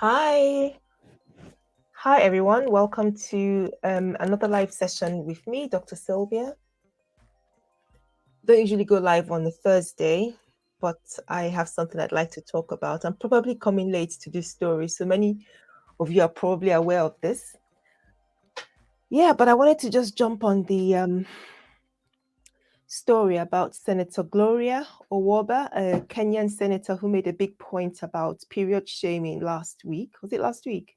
Hi. Hi, everyone. Welcome to another live session with me, Dr. Sylvia. Don't usually go live on a Thursday, but I have something I'd like to talk about. I'm probably coming late to this story, so many of you are probably aware of this. Yeah, but I wanted to just jump on the story about Senator Gloria Orwoba, a Kenyan senator who made a big point about period shaming last week. Was it last week?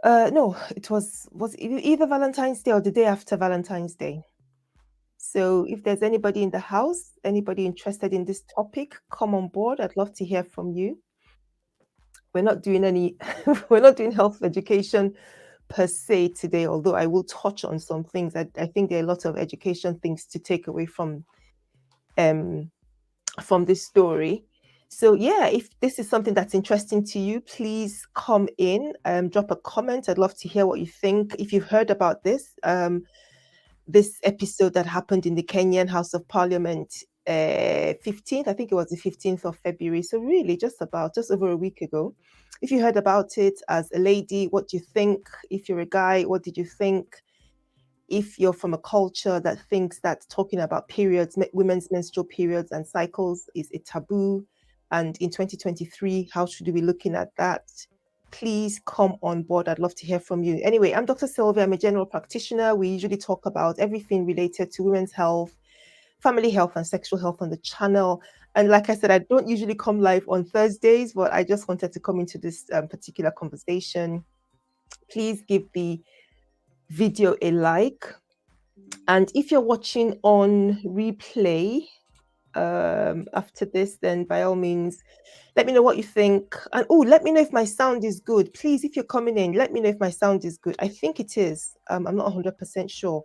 No, it was either Valentine's Day or the day after Valentine's Day. So if there's anybody in the house, anybody interested in this topic, come on board. I'd love to hear from you. We're not doing any, we're not doing health education per se today, although I will touch on some things. I think there are a lot of education things to take away um from this story. So yeah, if this is something that's interesting to you, please come in, drop a comment. I'd love to hear what you think. If you've heard about this episode that happened in the Kenyan House of Parliament, 15th, I think it was the 15th of February. So really just over a week ago. If you heard about it as a lady, what do you think? If you're a guy, what did you think? If you're from a culture that thinks that talking about periods, women's menstrual periods and cycles is a taboo, and in 2023, how should we be looking at that? Please come on board. I'd love to hear from you. Anyway, I'm Dr. Sylvia. I'm a general practitioner. We usually talk about everything related to women's health, family health, and sexual health on the channel. And like I said, I don't usually come live on Thursdays, but I just wanted to come into this particular conversation. Please give the video a like. And if you're watching on replay after this, then by all means, let me know what you think. And let me know if my sound is good. Please, if you're coming in, let me know if my sound is good. I think it is. I'm not 100% sure.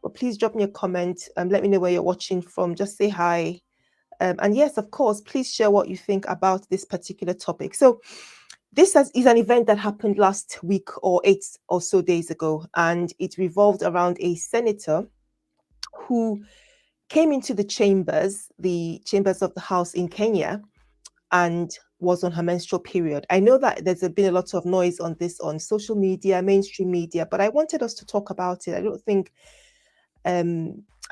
But please drop me a comment. Let me know where you're watching from. Just say hi. And yes, of course, please share what you think about this particular topic. So this is an event that happened last week or 8 or so days ago, and it revolved around a senator who came into the chambers of the House in Kenya, and was on her menstrual period. I know that there's been a lot of noise on this on social media, mainstream media, but I wanted us to talk about it. I don't think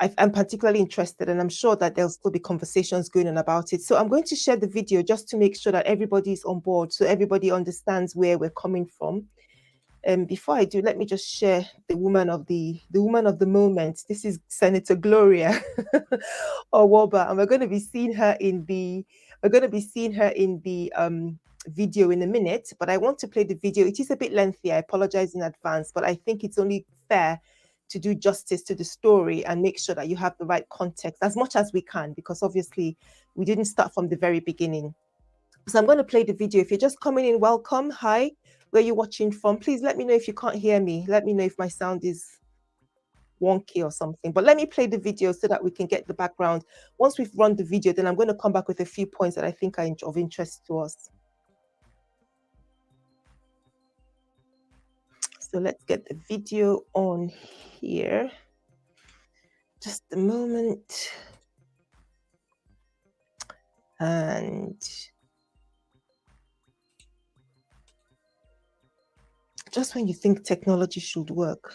I'm particularly interested, and I'm sure that there'll still be conversations going on about it. So I'm going to share the video just to make sure that everybody's on board, so everybody understands where we're coming from. Before I do, let me just share the woman of the moment. This is Senator Gloria Orwoba, and we're going to be seeing her in the video in a minute. But I want to play the video. It is a bit lengthy. I apologize in advance, but I think it's only fair to do justice to the story and make sure that you have the right context as much as we can, because obviously we didn't start from the very beginning. So I'm going to play the video. If you're just coming in, welcome. Hi, where you're watching from. Please let me know if you can't hear me. Let me know if my sound is wonky or something. But let me play the video so that we can get the background. Once we've run the video, then I'm going to come back with a few points that I think are of interest to us. So let's get the video on here. Just a moment. And just when you think technology should work.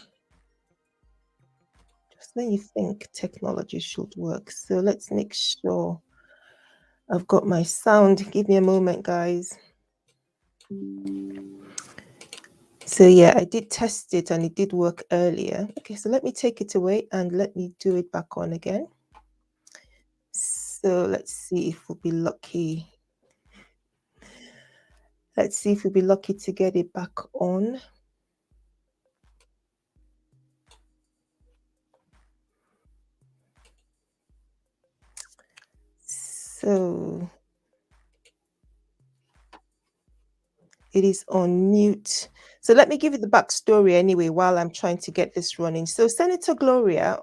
When you think technology should work. So let's make sure I've got my sound. Give me a moment, guys. So yeah, I did test it and it did work earlier. Okay, so let me take it away and let me do it back on again. So let's see if we'll be lucky. Let's see if we'll be lucky to get it back on. So it is on mute. So let me give you the backstory anyway while I'm trying to get this running. So Senator Gloria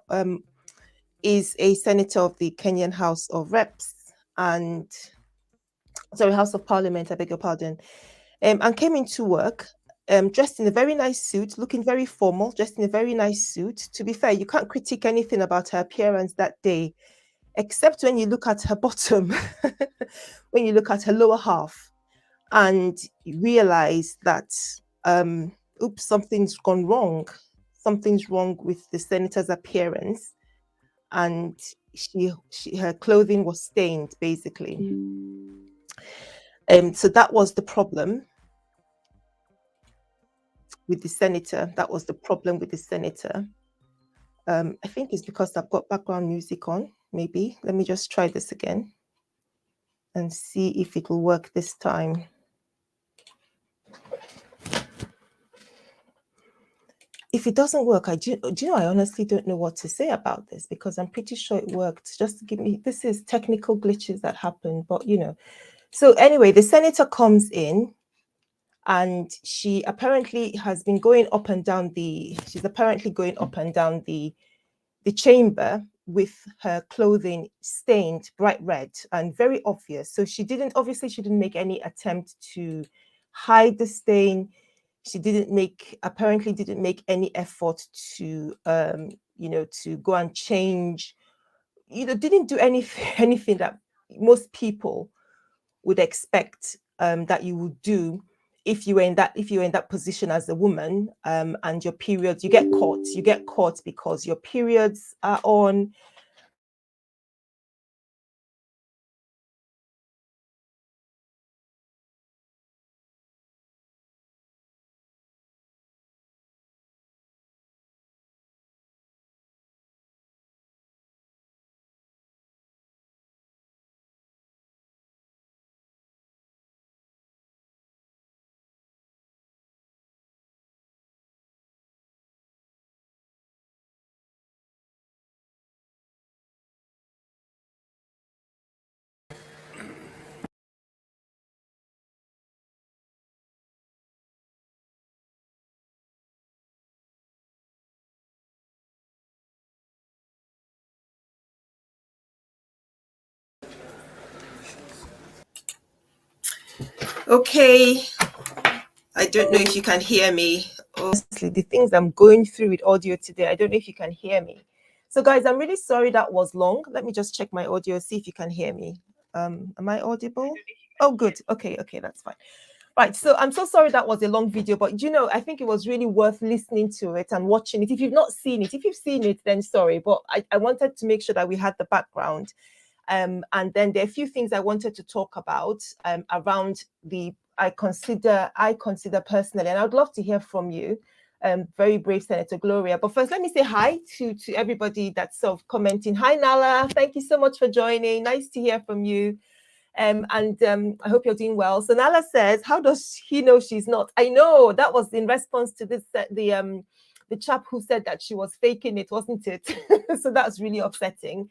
is a senator of the Kenyan House of Reps and House of Parliament, I beg your pardon, and came into work dressed in a very nice suit, looking very formal, dressed in a very nice suit. To be fair, you can't critique anything about her appearance that day, except when you look at her bottom, when you look at her lower half. and realized that oops, something's gone wrong. Something's wrong with the senator's appearance, and her clothing was stained, basically. So that was the problem with the senator. That was the problem with the senator. I think it's because I've got background music on. Maybe let me just try this again and see if it will work this time. If it doesn't work, do you know, I honestly don't know what to say about this, because I'm pretty sure it worked. Just to give me, this is technical glitches that happen, but you know. So anyway, the senator comes in, and she apparently has been going up and down she's apparently going up and down the chamber with her clothing stained bright red and very obvious. So she didn't make any attempt to hide the stain. She apparently didn't make any effort to to go and change, didn't do anything that most people would expect that you would do if you were in that position as a woman, and your periods, you get caught because your periods are on. Okay, I don't know if you can hear me. Honestly, the things I'm going through with audio today, I don't know if you can hear me. So guys, I'm really sorry that was long. Let me just check my audio, see if you can hear me. Am I audible? Oh, good. Okay, that's fine. Right, so I'm so sorry that was a long video, but you know, I think it was really worth listening to it and watching it. If you've not seen it, if you've seen it, then sorry, but I wanted to make sure that we had the background. And then there are a few things I wanted to talk about around I consider personally, and I would love to hear from you, very brave Senator Gloria. But first, let me say hi to everybody that's sort of commenting. Hi, Nala. Thank you so much for joining. Nice to hear from you. And I hope you're doing well. So Nala says, how does he know she's not? I know that was in response to this the chap who said that she was faking it, wasn't it? So that's really upsetting.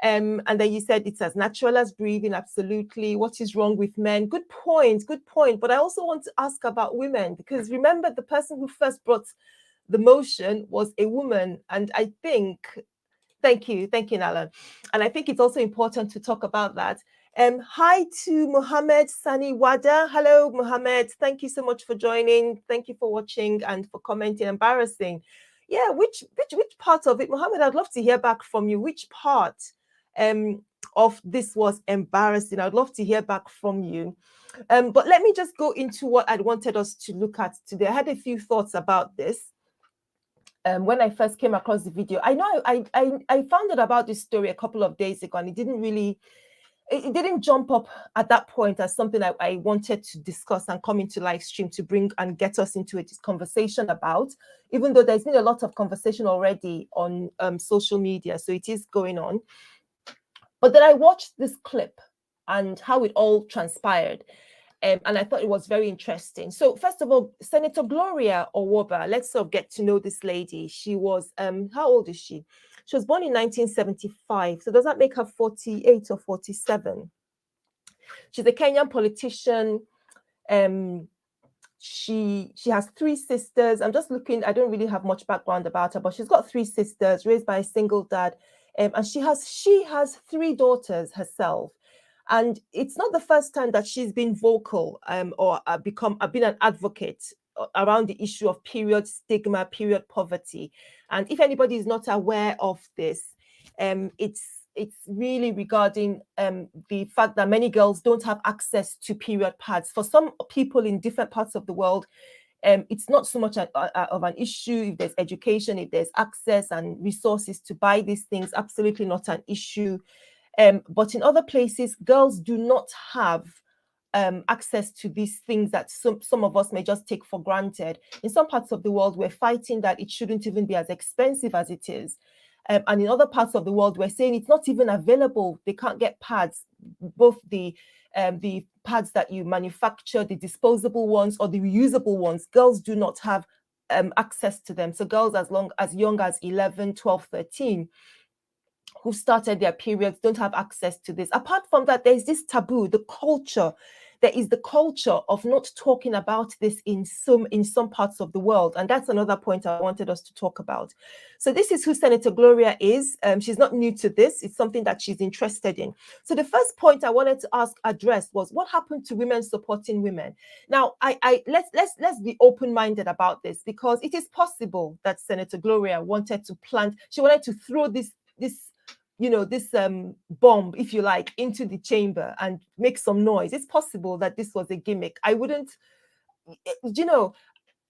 And then you said it's as natural as breathing. Absolutely. What is wrong with men? Good point. But I also want to ask about women, because remember, the person who first brought the motion was a woman. And I think, thank you, Nala. And I think it's also important to talk about that. Hi to Mohammed Sani Wada. Hello, Mohammed. Thank you so much for joining. Thank you for watching and for commenting. Embarrassing. Yeah, which part of it, Mohammed? I'd love to hear back from you. Which part of this was embarrassing? I'd love to hear back from you. But let me just go into what I wanted us to look at today. I had a few thoughts about this. When I first came across the video, I know I found out about this story a couple of days ago, and it didn't jump up at that point as something I wanted to discuss and come into live stream to bring and get us into a conversation about, even though there's been a lot of conversation already on social media, so it is going on. But then I watched this clip and how it all transpired. And I thought it was very interesting. So first of all, Senator Gloria Orwoba, let's sort of get to know this lady. She was, how old is she? She was born in 1975. So does that make her 48 or 47? She's a Kenyan politician. She has 3 sisters. I'm just looking, I don't really have much background about her, but she's got 3 sisters raised by a single dad. And she has 3 daughters herself. And it's not the first time that she's been vocal or been an advocate around the issue of period stigma, period poverty. And if anybody is not aware of this, it's it's really regarding the fact that many girls don't have access to period pads. For some people in different parts of the world, it's not so much of an issue. If there's education, if there's access and resources to buy these things, absolutely not an issue. But in other places, girls do not have access to these things that some of us may just take for granted. In some parts of the world, we're fighting that it shouldn't even be as expensive as it is. And in other parts of the world, we're saying it's not even available. They can't get pads, both the pads that you manufacture, the disposable ones or the reusable ones. Girls do not have access to them. So girls as young as 11, 12, 13 who started their periods don't have access to this. Apart from that, there's this taboo, the culture. There is the culture of not talking about this in some parts of the world. And that's another point I wanted us to talk about. So this is who Senator Gloria is. She's not new to this. It's something that she's interested in. So the first point I wanted to address was what happened to women supporting women. Now, let's be open-minded about this, because it is possible that Senator Gloria wanted to throw this bomb, if you like, into the chamber and make some noise. It's possible that this was a gimmick. I wouldn't,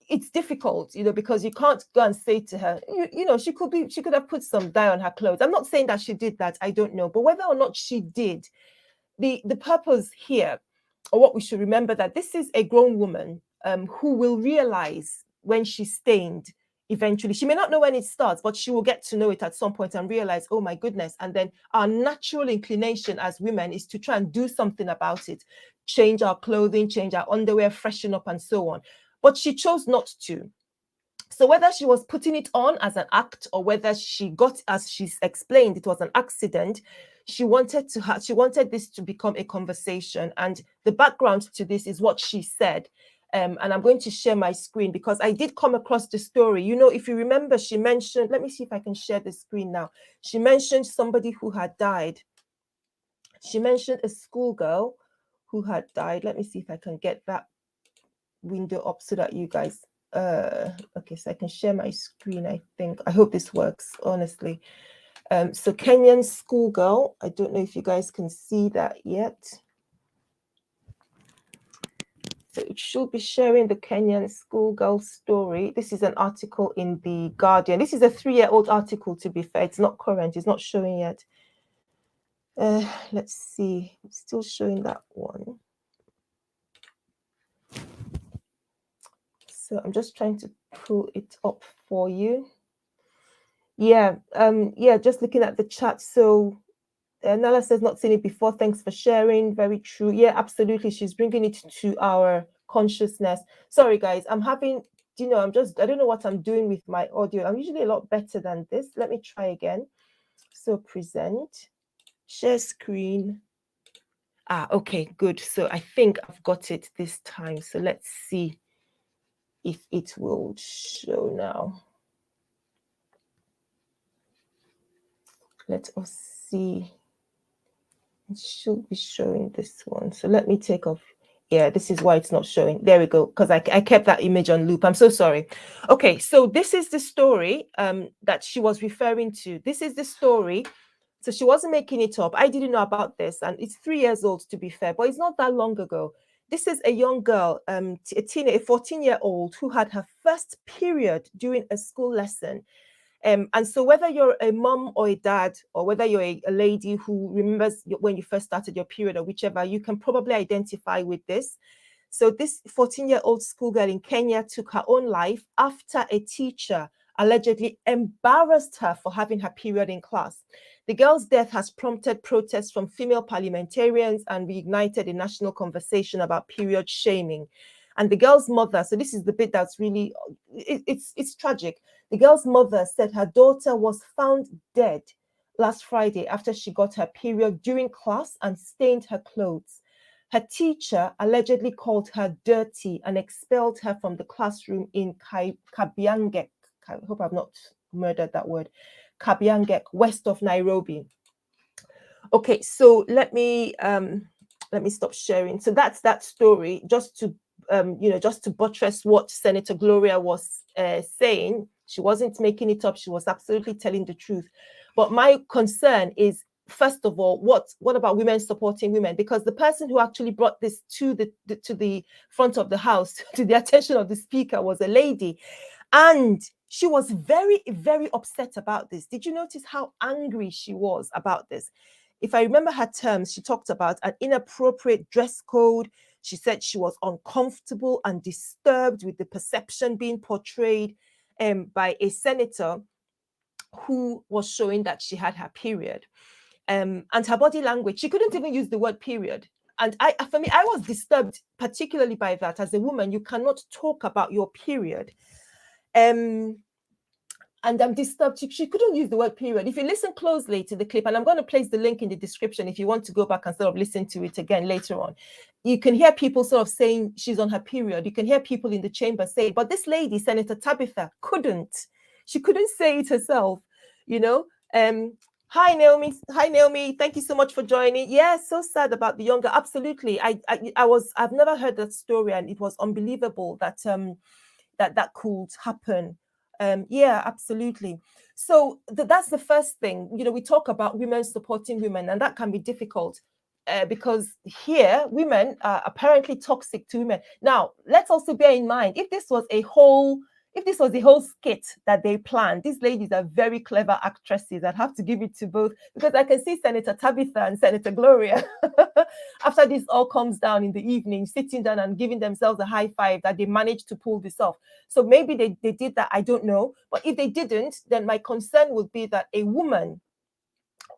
it's difficult, because you can't go and say to her, she could have put some dye on her clothes. I'm not saying that she did that. I don't know. But whether or not she did, the purpose here, or what we should remember, that this is a grown woman who will realize when she's stained. Eventually, she may not know when it starts, but she will get to know it at some point and realize, oh my goodness. And then our natural inclination as women is to try and do something about it, change our clothing, change our underwear, freshen up, and so on. But she chose not to. So whether she was putting it on as an act or whether she got, as she's explained, it was an accident, she wanted this to become a conversation. And the background to this is what she said. And I'm going to share my screen because I did come across the story. If you remember, she mentioned, let me see if I can share the screen now. She mentioned somebody who had died. She mentioned a schoolgirl who had died. Let me see if I can get that window up so that you guys, okay, so I can share my screen, I think. I hope this works, honestly. So Kenyan schoolgirl, I don't know if you guys can see that yet. So it should be sharing the Kenyan schoolgirl story. This is an article in The Guardian. This is a 3-year-old article, to be fair. It's not current. It's not showing yet. Let's see. It's still showing that one. So I'm just trying to pull it up for you. Yeah, just looking at the chat. So Nala says, not seen it before. Thanks for sharing. Very true. Yeah, absolutely. She's bringing it to our consciousness. Sorry, guys. I'm having, I don't know what I'm doing with my audio. I'm usually a lot better than this. Let me try again. So present, share screen. Okay, good. So I think I've got it this time. So let's see if it will show now. Let us see. It should be showing this one. So let me take off. Yeah, this is why it's not showing. There we go, because I kept that image on loop. I'm so sorry. Okay, so this is the story that she was referring to. This is the story. So she wasn't making it up. I didn't know about this, and it's 3 years old, to be fair, but it's not that long ago. This is a young girl, a 14-year-old who had her first period during a school lesson. And so whether you're a mom or a dad, or whether you're a lady who remembers when you first started your period or whichever, you can probably identify with this. So this 14-year-old schoolgirl in Kenya took her own life after a teacher allegedly embarrassed her for having her period in class. The girl's death has prompted protests from female parliamentarians and reignited a national conversation about period shaming. And the girl's mother, so this is the bit that's really, it's tragic. The girl's mother said her daughter was found dead last Friday after she got her period during class and stained her clothes. Her teacher allegedly called her dirty and expelled her from the classroom in Kabiangek. I hope I've not murdered that word. Kabiangek, west of Nairobi. Okay, so let me stop sharing. So that's that story, just to buttress what Senator Gloria was saying. She wasn't making it up. She was absolutely telling the truth. But my concern is first of all, what about women supporting women? Because the person who actually brought this to the front of the house, to the attention of the speaker, was a lady, and she was very, very upset about this. Did you notice how angry she was about this? If I remember her terms, she talked about an inappropriate dress code. She said she was uncomfortable and disturbed with the perception being portrayed by a senator who was showing that she had her period. And her body language, she couldn't even use the word period. And for me, I was disturbed particularly by that. As a woman, you cannot talk about your period. And I'm disturbed. She couldn't use the word period. If you listen closely to the clip, and I'm going to place the link in the description if you want to go back and sort of listen to it again later on, you can hear people sort of saying she's on her period. You can hear people in the chamber say, but this lady, Senator Tabitha, couldn't. She couldn't say it herself, you know. Hi Naomi. Hi Naomi. Thank you so much for joining. Yeah, so sad about the younger. Absolutely. I've never heard that story, and it was unbelievable that that could happen. Yeah, absolutely. So that's the first thing. You know, we talk about women supporting women, and that can be difficult because here women are apparently toxic to women. Now, let's also bear in mind if this was a whole skit that they planned, these ladies are very clever actresses. I'd have to give it to both, because I can see Senator Tabitha and Senator Gloria after this all comes down in the evening, sitting down and giving themselves a high five that they managed to pull this off. So maybe they did that, I don't know. But if they didn't, then my concern would be that a woman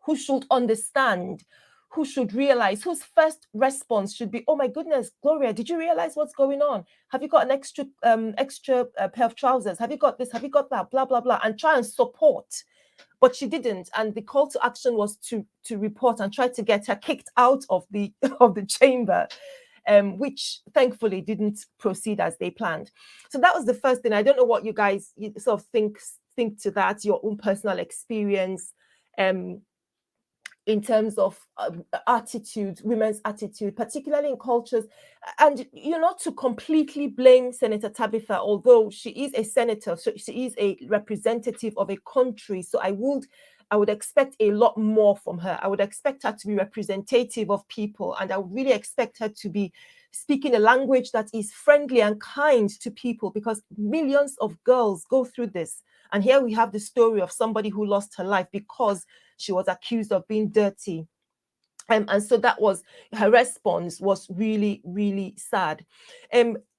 who should understand, who should realize, whose first response should be, oh my goodness, Gloria, did you realize what's going on? Have you got an extra pair of trousers? Have you got this? Have you got that? Blah, blah, blah. And try and support. But she didn't. And the call to action was to report and try to get her kicked out of the chamber. Which thankfully didn't proceed as they planned. So that was the first thing. I don't know what you guys sort of think to that, your own personal experience. In terms of attitude, women's attitude, particularly in cultures. And you're not to completely blame Senator Tabitha, although she is a senator, so she is a representative of a country. So I would expect a lot more from her. I would expect her to be representative of people, and I would really expect her to be speaking a language that is friendly and kind to people, because millions of girls go through this. And here we have the story of somebody who lost her life because she was accused of being dirty. And so that was her response, was really, really sad.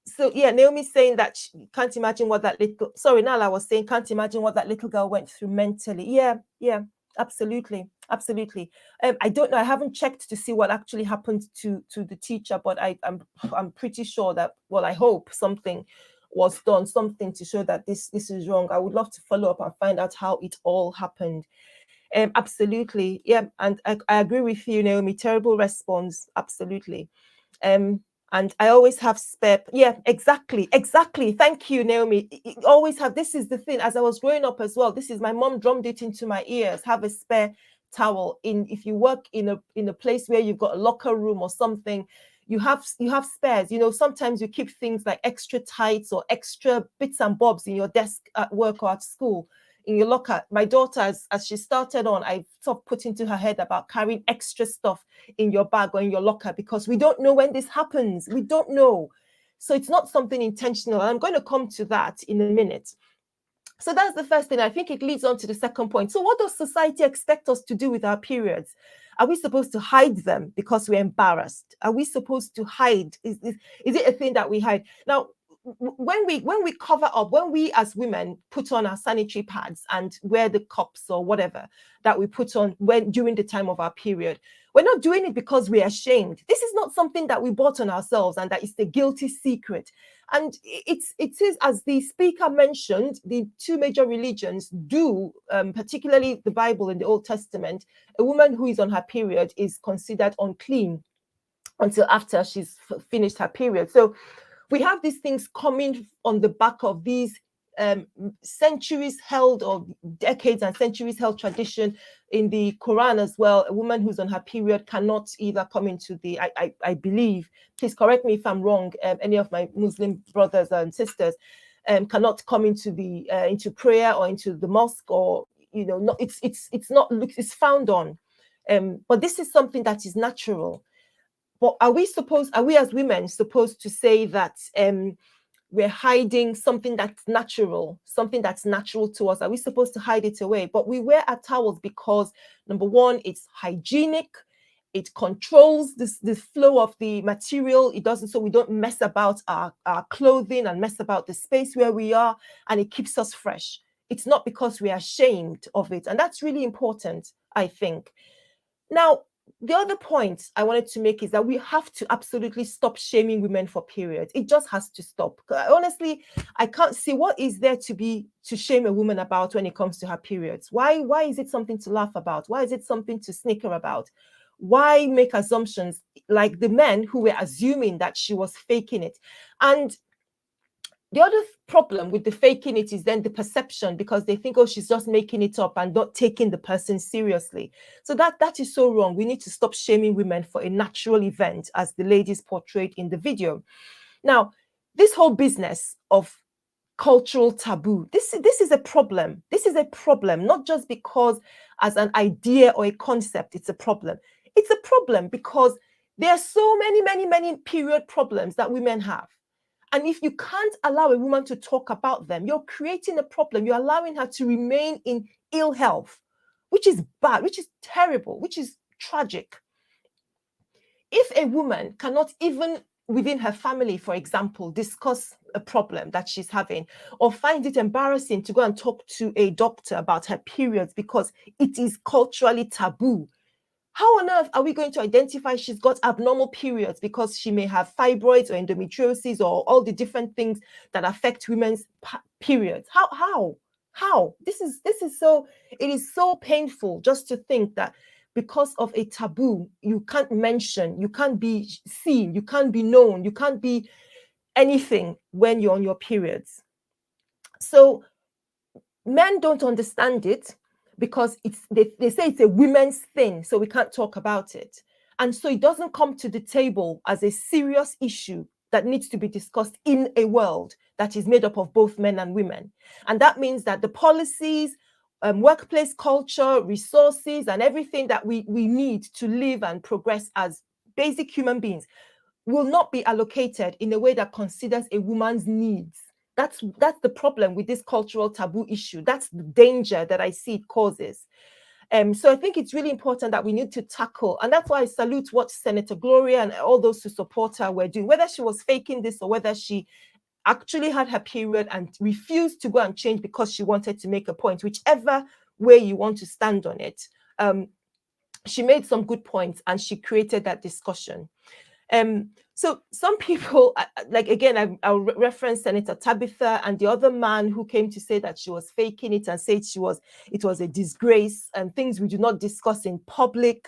So yeah, Naomi's saying that she can't imagine what that little, sorry, Nala was saying, can't imagine what that little girl went through mentally. Yeah, absolutely. I don't know. I haven't checked to see what actually happened to the teacher, but I'm pretty sure that, well, I hope something was done, something to show that this is wrong. I would love to follow up and find out how it all happened. Absolutely. Yeah. And I agree with you, Naomi. Terrible response. Absolutely. And I always have spare. Yeah, exactly. Thank you, Naomi. Always have. This is the thing. As I was growing up as well, this is my mom drummed it into my ears. Have a spare towel. If you work in a place where you've got a locker room or something, you have spares. You know, sometimes you keep things like extra tights or extra bits and bobs in your desk at work or at school, in your locker. My daughter, as she started on, I sort of put into her head about carrying extra stuff in your bag or in your locker, because we don't know when this happens. We don't know. So it's not something intentional. And I'm going to come to that in a minute. So that's the first thing. I think it leads on to the second point. So what does society expect us to do with our periods? Are we supposed to hide them because we're embarrassed? Are we supposed to hide? Is it a thing that we hide? Now, when we cover up, when we as women put on our sanitary pads and wear the cups or whatever that we put on during the time of our period, we're not doing it because we're ashamed. This is not something that we bought on ourselves and that is the guilty secret. And it is, as the speaker mentioned, the two major religions do, particularly the Bible in the Old Testament, a woman who is on her period is considered unclean until after she's finished her period. So we have these things coming on the back of these centuries held, or decades and centuries held tradition in the Quran as well. A woman who's on her period cannot either come into the, I believe, please correct me if I'm wrong, any of my Muslim brothers and sisters cannot come into the into prayer or into the mosque, or it's not, it's frowned on. But this is something that is natural. But are we as women supposed to say that we're hiding something that's natural to us? Are we supposed to hide it away? But we wear our towels because, number one, it's hygienic. It controls the flow of the material. It doesn't, so we don't mess about our clothing and mess about the space where we are, and it keeps us fresh. It's not because we are ashamed of it. And that's really important, I think. Now, the other point I wanted to make is that we have to absolutely stop shaming women for periods. It just has to stop. Honestly, I can't see what is there to shame a woman about when it comes to her periods. Why is it something to laugh about? Why is it something to snicker about? Why make assumptions like the men who were assuming that she was faking it? And the other problem with the faking it is then the perception, because they think, oh, she's just making it up and not taking the person seriously. So that is so wrong. We need to stop shaming women for a natural event, as the ladies portrayed in the video. Now, this whole business of cultural taboo, this is a problem. This is a problem, not just because as an idea or a concept, it's a problem. It's a problem because there are so many period problems that women have. And if you can't allow a woman to talk about them, you're creating a problem. You're allowing her to remain in ill health, which is bad, which is terrible, which is tragic. If a woman cannot even within her family, for example, discuss a problem that she's having, or find it embarrassing to go and talk to a doctor about her periods because it is culturally taboo, how on earth are we going to identify she's got abnormal periods because she may have fibroids or endometriosis or all the different things that affect women's periods? How? This is so, it is so painful just to think that because of a taboo, you can't mention, you can't be seen, you can't be known, you can't be anything when you're on your periods. So men don't understand it because they say it's a women's thing, so we can't talk about it. And so it doesn't come to the table as a serious issue that needs to be discussed in a world that is made up of both men and women. And that means that the policies, workplace culture, resources, and everything that we need to live and progress as basic human beings will not be allocated in a way that considers a woman's needs. That's the problem with this cultural taboo issue. That's the danger that I see it causes. So I think it's really important that we need to tackle, and that's why I salute what Senator Gloria and all those who support her were doing, whether she was faking this or whether she actually had her period and refused to go and change because she wanted to make a point. Whichever way you want to stand on it, she made some good points and she created that discussion. So some people, like again, I'll reference Senator Tabitha and the other man who came to say that she was faking it and said it was a disgrace and things we do not discuss in public,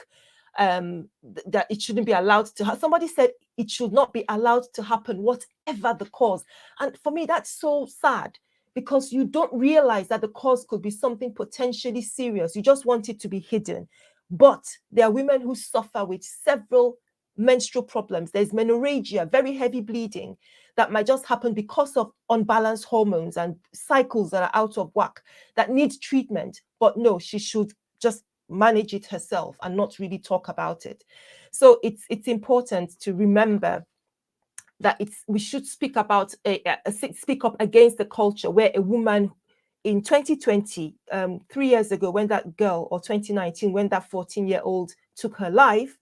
that it shouldn't be allowed to happen. Somebody said it should not be allowed to happen, whatever the cause. And for me, that's so sad because you don't realize that the cause could be something potentially serious. You just want it to be hidden. But there are women who suffer with several menstrual problems. There's menorrhagia, very heavy bleeding that might just happen because of unbalanced hormones and cycles that are out of whack that need treatment. But no, she should just manage it herself and not really talk about it. So it's important to remember that we should speak about speak up against the culture where a woman in 2020, 3 years ago, when that girl, or 2019, when that 14-year-old took her life,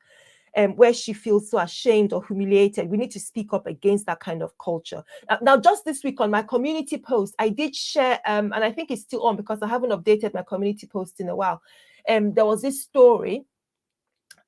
where she feels so ashamed or humiliated. We need to speak up against that kind of culture. Now, just this week on my community post, I did share, and I think it's still on because I haven't updated my community post in a while. There was this story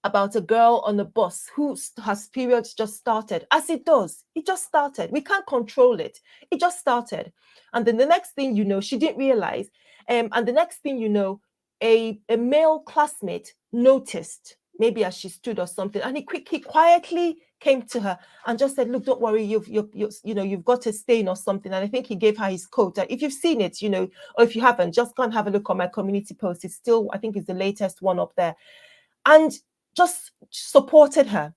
about a girl on a bus who has periods just started, as it does. It just started. We can't control it. It just started. And then the next thing you know, she didn't realize. And the next thing you know, a male classmate noticed, maybe as she stood or something, and he quietly came to her and just said, look, don't worry, you've got a stain or something. And I think he gave her his coat. If you've seen it, or if you haven't, just go and have a look on my community post. It's still, I think it's the latest one up there. And just supported her.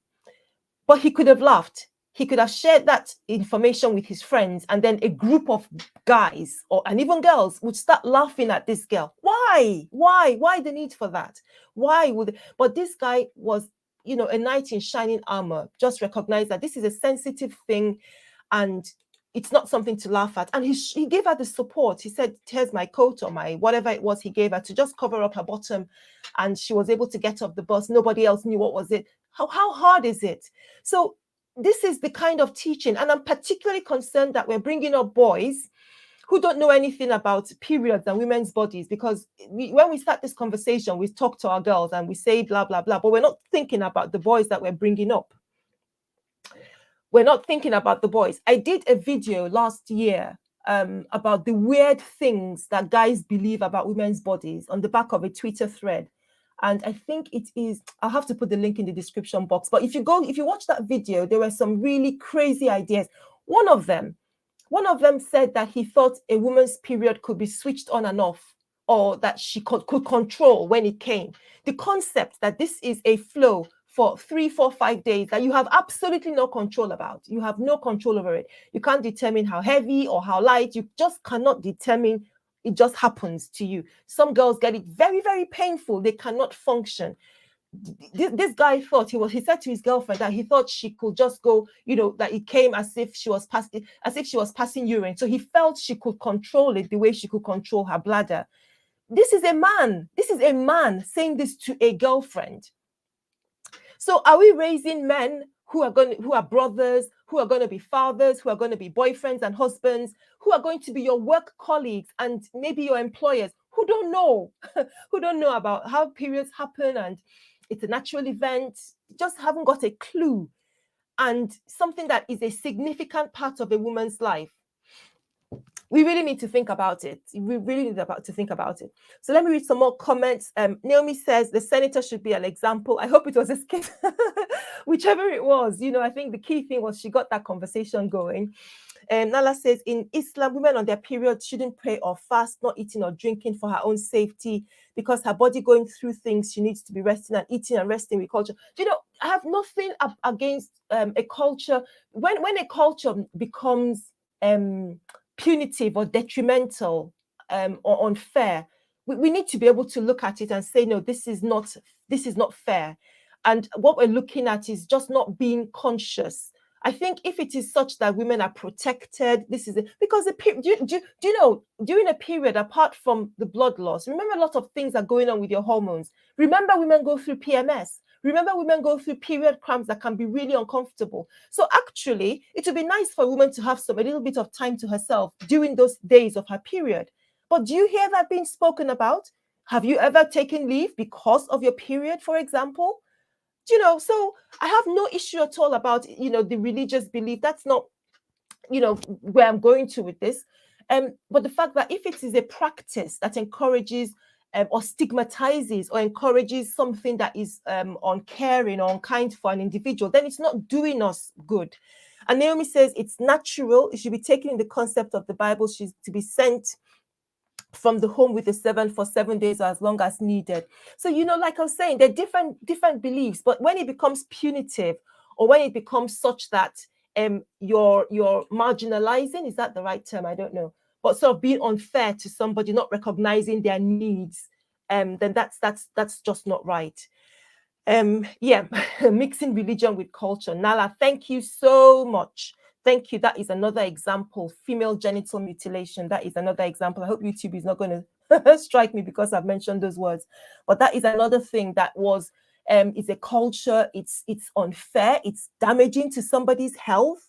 But he could have laughed. he could have shared that information with his friends, and then a group of guys and even girls would start laughing at this girl. Why the need for that? But this guy was, a knight in shining armor, just recognized that this is a sensitive thing and it's not something to laugh at. And he gave her the support. He said, here's my coat or my whatever it was he gave her to just cover up her bottom. And she was able to get off the bus. Nobody else knew what was it. How hard is it? So this is the kind of teaching. And I'm particularly concerned that we're bringing up boys who don't know anything about periods and women's bodies, because when we start this conversation, we talk to our girls and we say blah, blah, blah, but we're not thinking about the boys that we're bringing up. We're not thinking about the boys. I did a video last year about the weird things that guys believe about women's bodies on the back of a Twitter thread. And I think it is, I'll have to put the link in the description box. But if you watch that video, there were some really crazy ideas. One of them said that he thought a woman's period could be switched on and off, or that she could control when it came. The concept that this is a flow for 3, 4, 5 days that you have absolutely no control about. You have no control over it. You can't determine how heavy or how light. You just cannot determine. It just happens to you. Some girls get it very, very painful. They cannot function. This guy thought he said to his girlfriend that he thought she could just go, that it came as if she was passing urine. So he felt she could control it the way she could control her bladder. This is a man saying this to a girlfriend. So are we raising men who are brothers, who are going to be fathers, who are going to be boyfriends and husbands, who are going to be your work colleagues and maybe your employers, who don't know about how periods happen and it's a natural event, just haven't got a clue, and something that is a significant part of a woman's life? We really need to think about it. We really need to think about it. So let me read some more comments. Naomi says the senator should be an example. I hope it was a skit. Whichever it was, I think the key thing was she got that conversation going. Nala says, in Islam, women on their period shouldn't pray or fast, not eating or drinking for her own safety, because her body going through things, she needs to be resting and eating and resting with culture. I have nothing against a culture. When a culture becomes punitive or detrimental or unfair, we need to be able to look at it and say, no, this is not fair. And what we're looking at is just not being conscious. I think if it is such that women are protected, because do you know, during a period, apart from the blood loss, remember a lot of things are going on with your hormones. Remember, women go through PMS. Remember, women go through period cramps that can be really uncomfortable. So actually, it would be nice for a woman to have a little bit of time to herself during those days of her period. But do you hear that being spoken about? Have you ever taken leave because of your period, for example? So I have no issue at all about, the religious belief. That's not, where I'm going to with this. But the fact that if it is a practice that encourages or stigmatizes or encourages something that is uncaring or unkind for an individual, then it's not doing us good. And Naomi says it's natural. It should be taken in the concept of the Bible. She's to be sent from the home with the servant for 7 days or as long as needed. So, like I was saying, there are different beliefs, but when it becomes punitive or when it becomes such that you're marginalizing, is that the right term? I don't know. But sort of being unfair to somebody, not recognizing their needs, then that's just not right. Mixing religion with culture. Nala, thank you so much. Thank you. That is another example. Female genital mutilation. That is another example. I hope YouTube is not going to strike me because I've mentioned those words. But that is another thing that was, it's a culture. It's unfair. It's damaging to somebody's health.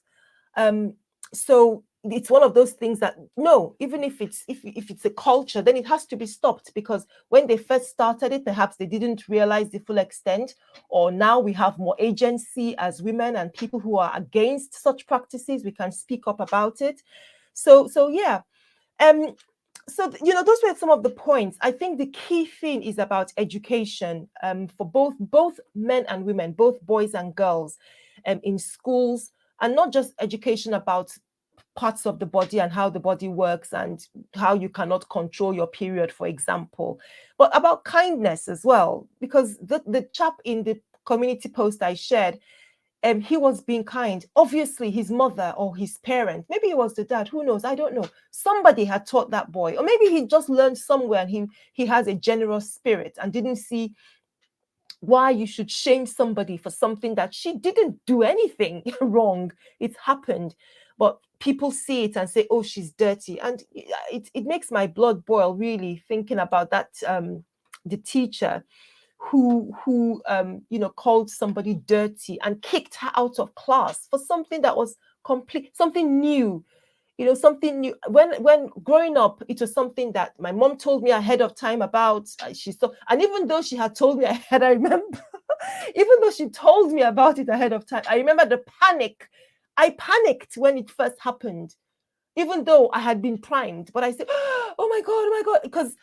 So it's one of those things that, no, even if it's a culture, then it has to be stopped, because when they first started it, perhaps they didn't realize the full extent, or now we have more agency as women and people who are against such practices. We can speak up about it. So yeah. So, those were some of the points. I think the key thing is about education for both men and women, both boys and girls, in schools, and not just education about parts of the body and how the body works and how you cannot control your period, for example, but about kindness as well. Because the chap in the community post I shared, he was being kind. Obviously, his mother or his parent, maybe it was the dad, who knows? I don't know. Somebody had taught that boy, or maybe he just learned somewhere and he has a generous spirit and didn't see why you should shame somebody for something that she didn't do anything wrong. It happened. But people see it and say, oh, she's dirty. And it makes my blood boil, really, thinking about that, the teacher who called somebody dirty and kicked her out of class for something that was complete, something new, something new. When growing up, it was something that my mom told me ahead of time about. She saw, and even though she had told me ahead, I remember, even though she told me about it ahead of time, I remember the panic. I panicked when it first happened, even though I had been primed. But I said, oh my God, because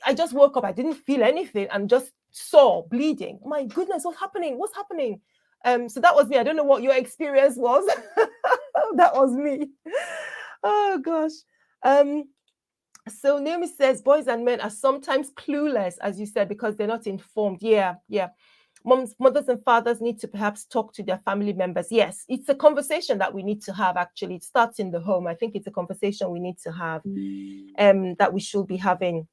I just woke up. I didn't feel anything and just saw bleeding. My goodness, what's happening? What's happening? So that was me. I don't know what your experience was. That was me. Oh gosh. So Naomi says boys and men are sometimes clueless, as you said, because they're not informed. Yeah. Mothers and fathers need to perhaps talk to their family members. Yes, it's a conversation that we need to have. Actually, it starts in the home. I think it's a conversation we need to have, that we should be having.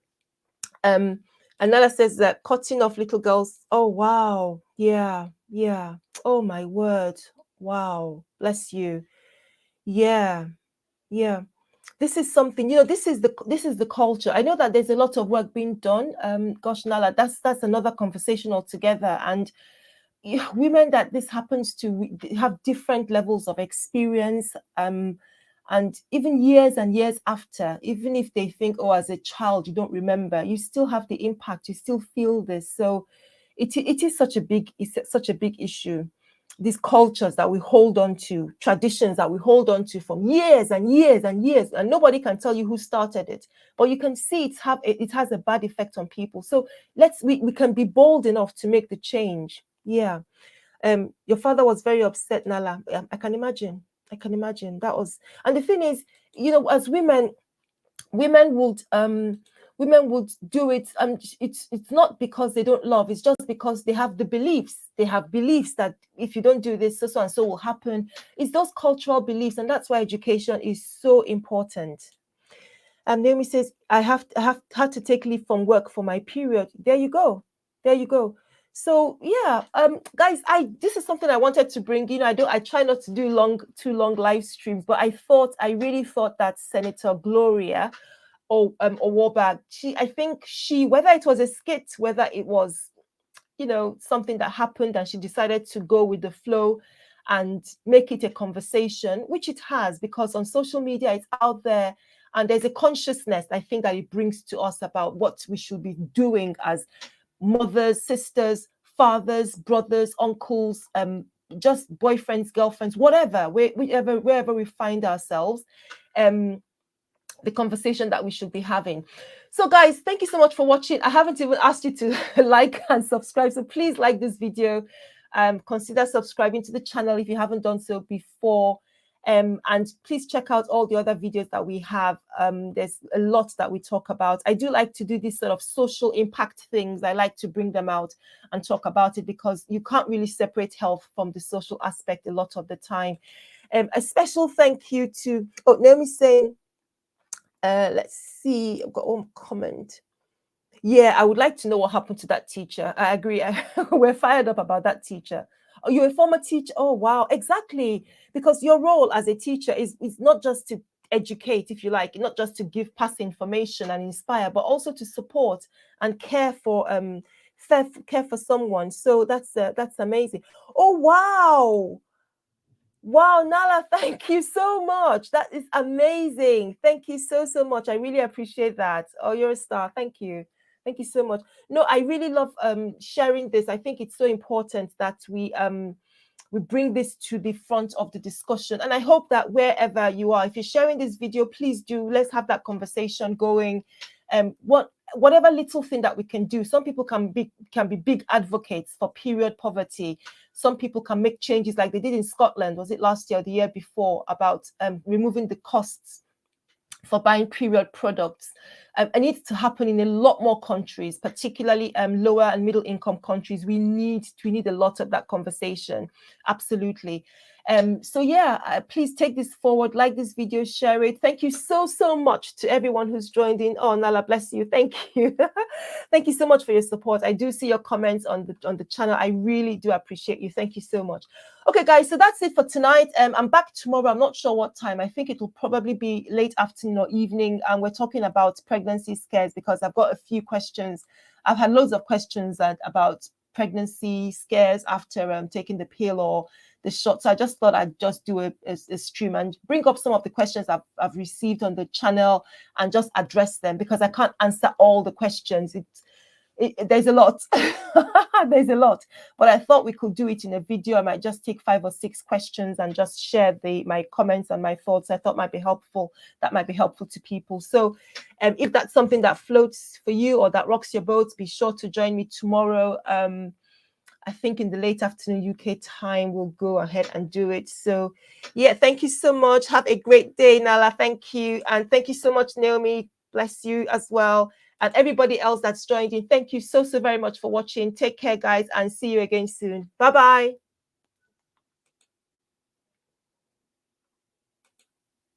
Another says that cutting off little girls. Oh wow, yeah. Oh my word, wow, bless you. Yeah. This is something, this is the culture. I know that there's a lot of work being done. Gosh, Nala, that's another conversation altogether. And women that this happens to have different levels of experience, and even years and years after, even if they think, oh, as a child you don't remember, you still have the impact, you still feel this. So it is such a big issue. These cultures that we hold on to, traditions that we hold on to from years and years and years, and nobody can tell you who started it, but you can see it has a bad effect on people. So we can be bold enough to make the change. Yeah. Your father was very upset, Nala. I can imagine. That was, and the thing is, as women would do it. It's not because they don't love. It's just because they have the beliefs. They have beliefs that if you don't do this, so and so will happen. It's those cultural beliefs, and that's why education is so important. And Naomi says, I have had to take leave from work for my period. There you go. So yeah, guys, this is something I wanted to bring. I try not to do too long live streams, but I really thought that Senator Gloria Orwoba, I think whether it was a skit, whether it was something that happened and she decided to go with the flow and make it a conversation, which it has, because on social media it's out there. And there's a consciousness, I think, that it brings to us about what we should be doing as mothers, sisters, fathers, brothers, uncles, just boyfriends, girlfriends, whatever, wherever we find ourselves, the conversation that we should be having. So guys, thank you so much for watching. I haven't even asked you to like and subscribe, so please like this video. Consider subscribing to the channel if you haven't done so before. And please check out all the other videos that we have. There's a lot that we talk about. I do like to do these sort of social impact things. I like to bring them out and talk about it, because you can't really separate health from the social aspect a lot of the time. A special thank you to Naomi's saying, let's see, I've got one comment. Yeah, I would like to know what happened to that teacher. I agree. We're fired up about that teacher. Oh, you're a former teacher. Oh, wow. Exactly. Because your role as a teacher is not just to educate, if you like, not just to pass information and inspire, but also to support and care for someone. So that's amazing. Oh, wow. Wow, Nala, thank you so much. That is amazing. Thank you so much. I really appreciate that. Oh, you're a star. Thank you. Thank you so much. No, I really love sharing this. I think it's so important that we bring this to the front of the discussion. And I hope that wherever you are, if you're sharing this video, please let's have that conversation going. Whatever little thing that we can do. Some people can be big advocates for period poverty. Some people can make changes like they did in Scotland. Was it last year or the year before, about removing the costs for buying period products. It needs to happen in a lot more countries, particularly lower and middle income countries. We need a lot of that conversation. Absolutely. So yeah, please take this forward, like this video, share it. Thank you so much to everyone who's joined in. Oh, Nala, bless you. Thank you. Thank you so much for your support. I do see your comments on the channel. I really do appreciate you. Thank you so much. Okay, guys, so that's it for tonight. I'm back tomorrow. I'm not sure what time. I think it will probably be late afternoon or evening. And we're talking about pregnancy scares because I've got a few questions. I've had loads of questions about pregnancy scares after taking the pill or the shot. So I just thought I'd just do a stream and bring up some of the questions I've received on the channel and just address them because I can't answer all the questions. There's a lot. There's a lot, but I thought we could do it in a video. I might just take 5 or 6 questions and just share my comments and my thoughts. I thought might be helpful. That might be helpful to people. So if that's something that floats for you or that rocks your boat, be sure to join me tomorrow. I think in the late afternoon UK time, we'll go ahead and do it. So yeah, thank you so much. Have a great day, Nala. Thank you. And thank you so much, Naomi. Bless you as well. And everybody else that's joined in, thank you so very much for watching. Take care, guys, and see you again soon. Bye-bye.